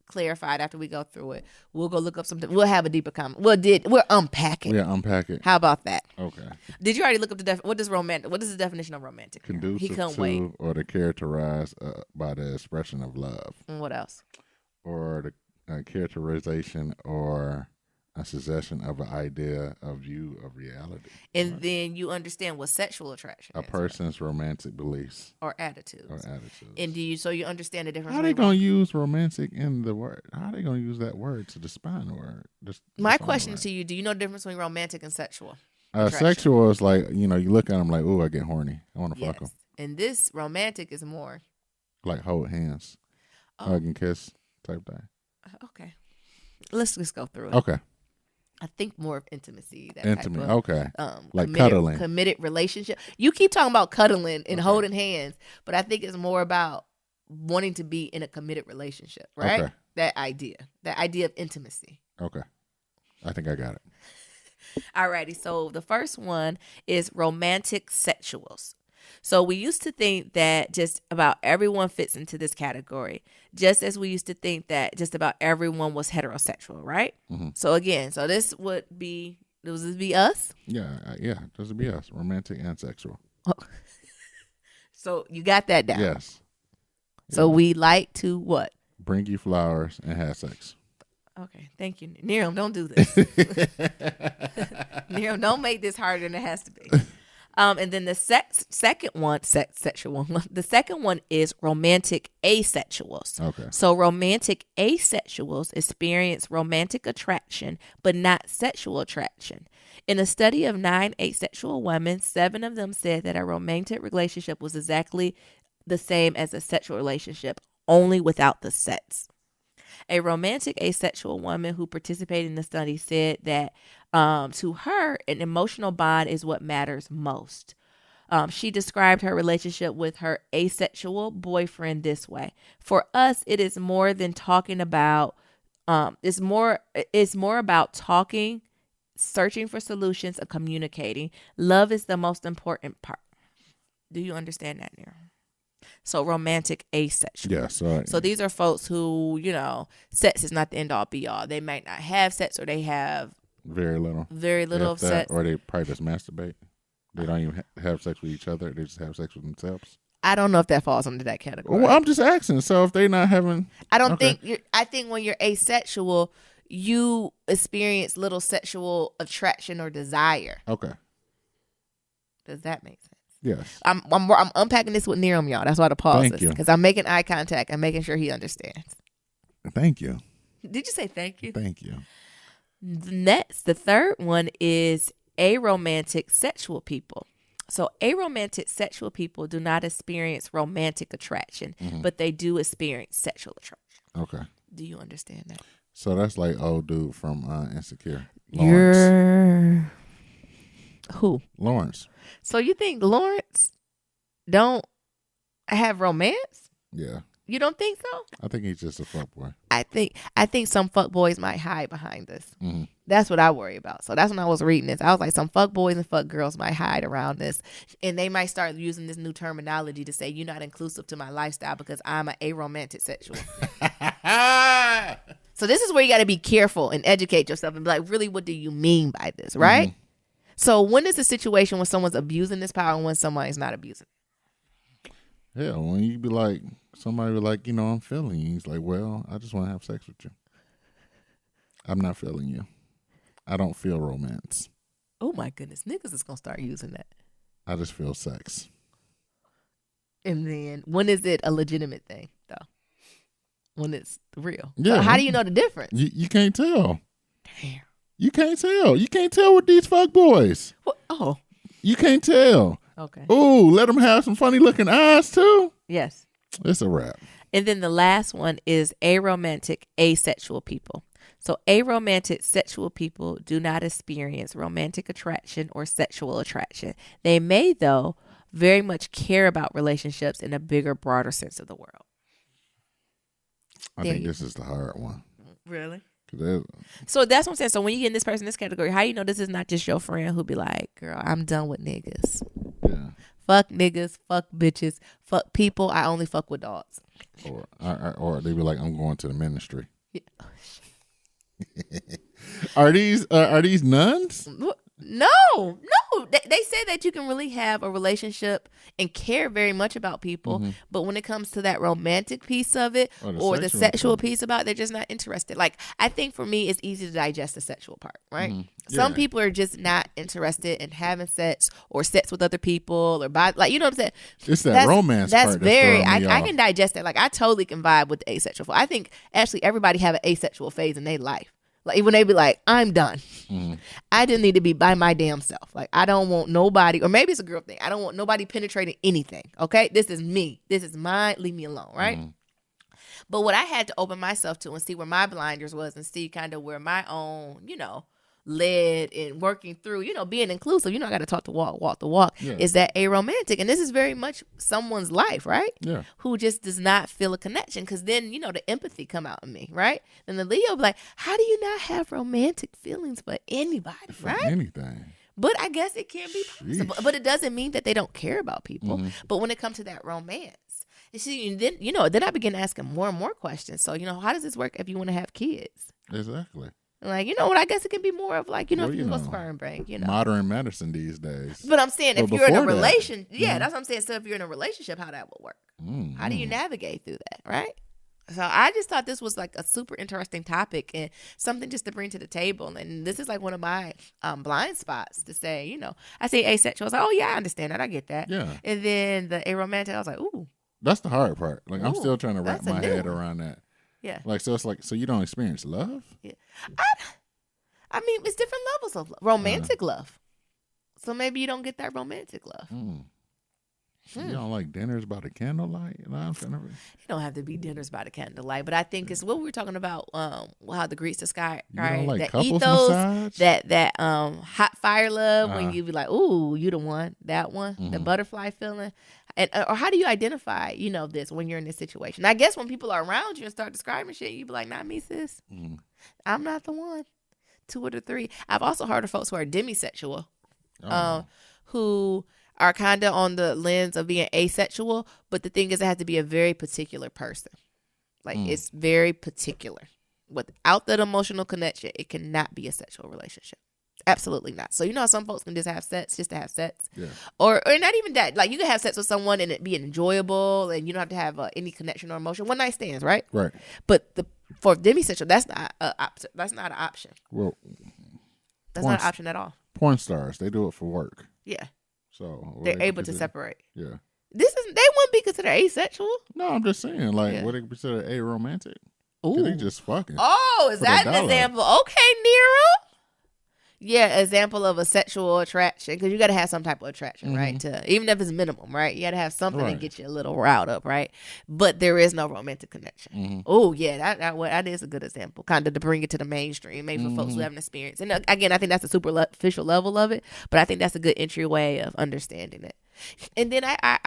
clarified after we go through it, we'll go look up something. We'll have a deeper comment. We'll unpack it. Yeah, unpack it. How about that? Okay. Did you already look up what is romantic? What is the definition of romantic? Conducive He couldn't to wait. or to characterize by the expression of love. And what else? Or the characterization or a suggestion of an idea, a view of reality. And then you understand what sexual attraction is. A person's romantic beliefs. Or attitudes. And so you understand the difference? How are they going to use romantic in the word? How are they going to use that word to define the word? My question to you, do you know the difference between romantic and sexual? Sexual is like, you look at them like, ooh, I get horny. I want to fuck them. And this romantic is more like hold hands, hug and kiss type thing. Okay. Let's just go through it. Okay. I think more of intimacy. Intimate, okay. Like cuddling. Committed relationship. You keep talking about cuddling and holding hands, but I think it's more about wanting to be in a committed relationship, right? Okay. That idea of intimacy. Okay. I think I got it. Alrighty. So the first one is romantic sexuals. So we used to think that just about everyone fits into this category, just as we used to think that just about everyone was heterosexual, right? Mm-hmm. So again, this would be us? Yeah, this would be us, romantic and sexual. Oh. So you got that down? Yes. So we like to what? Bring you flowers and have sex. Okay, thank you. Nerium, don't do this. Nerium, don't make this harder than it has to be. And then the second one, sexual one. The second one is romantic asexuals. Okay. So romantic asexuals experience romantic attraction, but not sexual attraction. In a study of 9 asexual women, 7 of them said that a romantic relationship was exactly the same as a sexual relationship, only without the sex. A romantic asexual woman who participated in the study said that to her, an emotional bond is what matters most. She described her relationship with her asexual boyfriend this way: "For us, it is more than talking about. It's more about talking, searching for solutions, and communicating. Love is the most important part." Do you understand that, Nero? So romantic asexual. Yes. Right. So these are folks who, sex is not the end all be all. They might not have sex, or they have very little of sex, or they probably just masturbate. They don't even have sex with each other. They just have sex with themselves. I don't know if that falls under that category. Well, I'm just asking. So if they're not having, I think when you're asexual, you experience little sexual attraction or desire. Okay. Does that make sense? Yes. I'm unpacking this with Nerium, y'all. That's why the pause is, because I'm making eye contact and making sure he understands. Thank you. Did you say thank you? Thank you. Next, the third one is aromantic sexual people. So aromantic sexual people do not experience romantic attraction, but they do experience sexual attraction. Okay. Do you understand that? So that's like old dude from Insecure. Lawrence. Who? Lawrence. So you think Lawrence don't have romance? Yeah. You don't think so? I think he's just a fuckboy. I think some fuckboys might hide behind this. Mm-hmm. That's what I worry about. So that's when I was reading this. I was like, some fuckboys and fuck girls might hide around this, and they might start using this new terminology to say you're not inclusive to my lifestyle because I'm an aromantic sexual. So this is where you got to be careful and educate yourself and be like, really, what do you mean by this, right? Mm-hmm. So when is the situation when someone's abusing this power and when somebody's not abusing it? Yeah, when you be like, somebody be like, I'm feeling you. He's like, well, I just want to have sex with you. I'm not feeling you. I don't feel romance. Oh my goodness, niggas is gonna start using that. I just feel sex. And then when is it a legitimate thing though? When it's real. Yeah. So how do you know the difference? You can't tell. Damn. You can't tell. You can't tell with these fuck boys. What? Oh. You can't tell. Okay. Ooh, let them have some funny looking eyes too. Yes. It's a wrap. And then the last one is aromantic asexual people. So aromantic sexual people do not experience romantic attraction or sexual attraction. They may, though, very much care about relationships in a bigger, broader sense of the world. I think this is the hard one. Really? So that's what I'm saying. So when you get in this person, this category, how you know this is not just your friend who be like, girl, I'm done with niggas. Yeah. Fuck niggas, fuck bitches, fuck people. I only fuck with dogs. Or they be like, I'm going to the ministry. Yeah. Are these nuns? No. They say that you can really have a relationship and care very much about people, but when it comes to that romantic piece of it or the sexual piece about it, they're just not interested. Like, I think for me, it's easy to digest the sexual part, right? Yeah. Some people are just not interested in having sex or sex with other people or like, you know what I'm saying? It's that romance part that's very, I can digest that. Like, I totally can vibe with the asexual. I think actually everybody have an asexual phase in their life. Like when they be like, I'm done. I just need to be by my damn self. Like I don't want nobody, or maybe it's a girl thing. I don't want nobody penetrating anything. Okay, this is me. This is mine. Leave me alone. Right. But what I had to open myself to and see where my blinders was and see kind of where my own, led and working through, being inclusive. I got to talk the walk the walk. Yeah. Is that aromantic? And this is very much someone's life, right? Yeah. Who just does not feel a connection, because then, the empathy come out of me, right? And the Leo be like, how do you not have romantic feelings for anybody, right? Anything. But I guess it can be possible. But it doesn't mean that they don't care about people. But when it comes to that romance, you see, then, then I begin asking more and more questions. So, how does this work if you want to have kids? Exactly. Like, what I guess it can be more of like, if you go sperm bank, modern medicine these days. But I'm saying if you're in a relationship, that's what I'm saying. So if you're in a relationship, how that would work. How do you navigate through that, right? So I just thought this was like a super interesting topic and something just to bring to the table. And this is like one of my blind spots to say, I say asexual. I was like, oh yeah, I understand that. I get that. Yeah. And then the aromantic, I was like, ooh. That's the hard part. Like, I'm still trying to wrap my head around that. Yeah. Like, so it's like, so you don't experience love? Yeah. I mean, it's different levels of love. Romantic love. So maybe you don't get that romantic love. You don't like dinners by the candlelight? It don't have to be dinners by the candlelight, but I think it's what we were talking about, how the Greeks describe, right? You don't like that couples ethos, massage? that hot fire love, when you be like, ooh, you the one, that one, the butterfly feeling. And or how do you identify, this when you're in this situation? I guess when people are around you and start describing shit, you be like, not me, sis. I'm not the one. 2 or 3. I've also heard of folks who are demisexual, who are kind of on the lens of being asexual, but the thing is, it has to be a very particular person. Like it's very particular. Without that emotional connection, it cannot be a sexual relationship. Absolutely not. So some folks can just have sex just to have sex, or not even that. Like you can have sex with someone and it be enjoyable, and you don't have to have any connection or emotion. One night stands, right? Right. But for demisexual, that's not an option. Well, that's not an option at all. Porn stars, they do it for work. Yeah. So they're able to separate. Yeah. They wouldn't be considered asexual. No, I'm just saying, like, what they consider aromantic? Ooh. They just fucking. Oh, is that an example? Okay, Nero. Yeah, example of a sexual attraction, because you got to have some type of attraction, right? Even if it's minimum, right? You got to have something to get you a little riled up, right? But there is no romantic connection. Oh, yeah, that is a good example, kind of to bring it to the mainstream, maybe for folks who haven't experienced. And again, I think that's a superficial level of it, but I think that's a good entryway of understanding it. And then I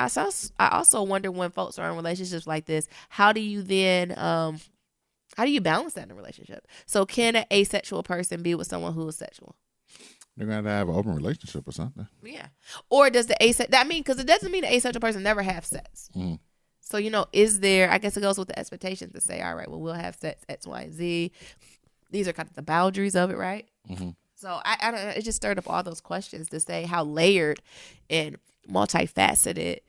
also wonder, when folks are in relationships like this, how do you then how do you balance that in a relationship? So can an asexual person be with someone who is sexual? They're going to have an open relationship or something. Yeah. Or does the asexual, because it doesn't mean the asexual person never have sex. So, is there, I guess it goes with the expectations to say, all right, well, we'll have sex X, Y, and Z. These are kind of the boundaries of it, right? So I don't know. It just stirred up all those questions to say how layered and multifaceted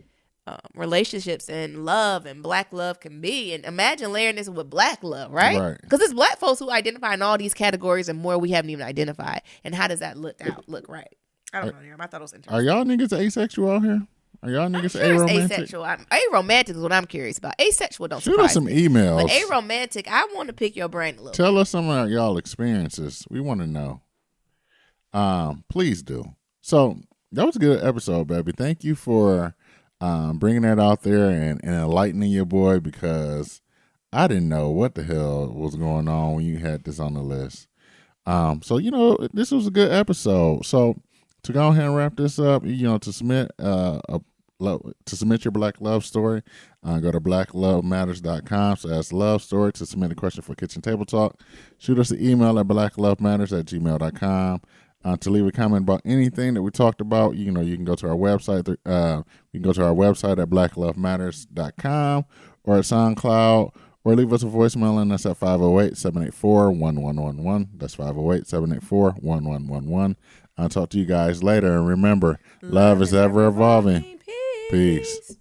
relationships and love and black love can be. And imagine layering this with black love, right? Because it's black folks who identify in all these categories and more we haven't even identified. And how does that look right? I don't know. I thought it was interesting. Are y'all niggas asexual out here? Are y'all niggas aromantic? Asexual. Aromantic is what I'm curious about. Asexual don't Shoot us some emails. But aromantic, I want to pick your brain a little Tell us some of y'all experiences. We want to know. Please do. So that was a good episode, baby. Thank you for bringing that out there and enlightening your boy, because I didn't know what the hell was going on when you had this on the list. So, this was a good episode. So to go ahead and wrap this up, to submit a love to submit your black love story. Go to blacklovematters.com. So that's love story to submit a question for Kitchen Table Talk. Shoot us an email at blacklovematters@gmail.com. To leave a comment about anything that we talked about, you can go to our website. You can go to our website at blacklovematters.com or at SoundCloud, or leave us a voicemail, and that's at 508-784-1111. That's 508-784-1111. I'll talk to you guys later. And remember, love is ever evolving. Peace. Peace.